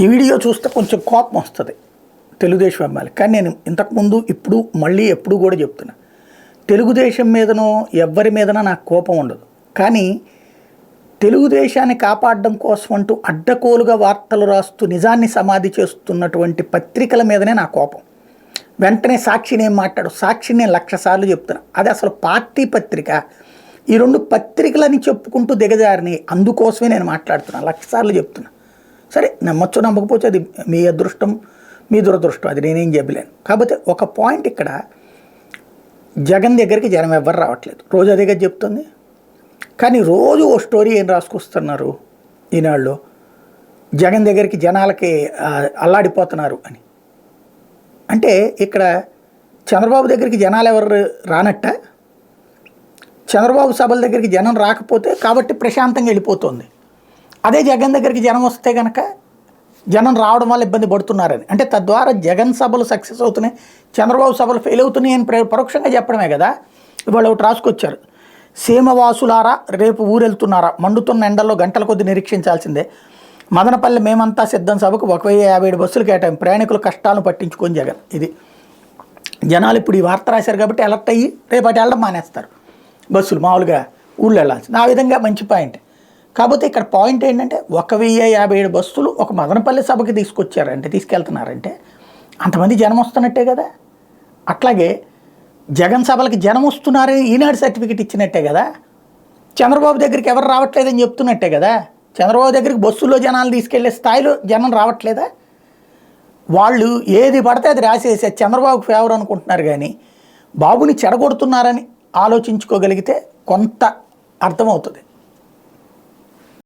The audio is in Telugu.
ఈ వీడియో చూస్తే కొంచెం కోపం వస్తుంది తెలుగుదేశం అమ్మాయిలు. కానీ నేను ఇంతకుముందు ఇప్పుడు మళ్ళీ ఎప్పుడు కూడా చెప్తున్నా, తెలుగుదేశం మీదనో ఎవరి మీదనో నాకు కోపం ఉండదు. కానీ తెలుగుదేశాన్ని కాపాడడం కోసం అంటూ అడ్డకోలుగా వార్తలు రాస్తూ నిజాన్ని సమాధి చేస్తున్నటువంటి పత్రికల మీదనే నా కోపం. వెంటనే సాక్షిని ఏం మాట్లాడు, సాక్షిని నేను 1,00,000 సార్లు చెప్తున్నా, అది అసలు పార్టీ పత్రిక. ఈ 2 పత్రికలని చెప్పుకుంటూ దిగజారిని, అందుకోసమే నేను మాట్లాడుతున్నా, 1,00,000 సార్లు చెప్తున్నా. సరే నమ్మచ్చు నమ్మకపోతే అది మీ అదృష్టం, మీ దురదృష్టం, అది నేనేం చెప్పలేను. కాకపోతే ఒక పాయింట్ ఇక్కడ, జగన్ దగ్గరికి జనం ఎవ్వరు రావట్లేదు, రోజు అదేగా చెప్తుంది. కానీ రోజు ఓ స్టోరీ ఏం రాసుకొస్తున్నారు ఈనాళ్ళు, జగన్ దగ్గరికి జనాలకి అల్లాడిపోతున్నారు అని. అంటే ఇక్కడ చంద్రబాబు దగ్గరికి జనాలు ఎవరు రానట్ట, చంద్రబాబు సభల దగ్గరికి జనం రాకపోతే కాబట్టి ప్రశాంతంగా వెళ్ళిపోతుంది. అదే జగన్ దగ్గరికి జనం వస్తే కనుక జనం రావడం వల్ల ఇబ్బంది పడుతున్నారని, అంటే తద్వారా జగన్ సభలు సక్సెస్ అవుతున్నాయి, చంద్రబాబు సభలు ఫెయిల్ అవుతున్నాయి అని పరోక్షంగా చెప్పడమే కదా. ఇవాళ ఒకటి రాసుకొచ్చారు, సీమవాసులారా రేపు ఊరెళ్తున్నారా, మండుతున్న ఎండల్లో గంటల కొద్ది నిరీక్షించాల్సిందే, మదనపల్లి మేమంతా సిద్ధం సభకు 1057 బస్సులు కేటాయింపు, ప్రయాణికుల కష్టాలను పట్టించుకొని జగన్. ఇది జనాలు ఇప్పుడు ఈ వార్త రాశారు కాబట్టి అలర్ట్ అయ్యి రేపటి వెళ్ళడం మానేస్తారు, బస్సులు మామూలుగా ఊళ్ళో వెళ్ళాల్సింది. ఆ విధంగా మంచి పాయింట్. కాకపోతే ఇక్కడ పాయింట్ ఏంటంటే 1057 బస్సులు ఒక మదనపల్లి సభకి తీసుకెళ్తున్నారంటే అంతమంది జనం వస్తున్నట్టే కదా. అట్లాగే జగన్ సభలకి జనం వస్తున్నారని ఈనాడు సర్టిఫికెట్ ఇచ్చినట్టే కదా. చంద్రబాబు దగ్గరికి ఎవరు రావట్లేదని చెప్తున్నట్టే కదా. చంద్రబాబు దగ్గరికి బస్సుల్లో జనాలు తీసుకెళ్లే స్థాయిలో జనం రావట్లేదా. వాళ్ళు ఏది పడితే అది రాసేసి చంద్రబాబుకు ఫేవర్ అనుకుంటున్నారు, కానీ బాబుని చెడగొడుతున్నారని ఆలోచించుకోగలిగితే కొంత అర్థమవుతుంది.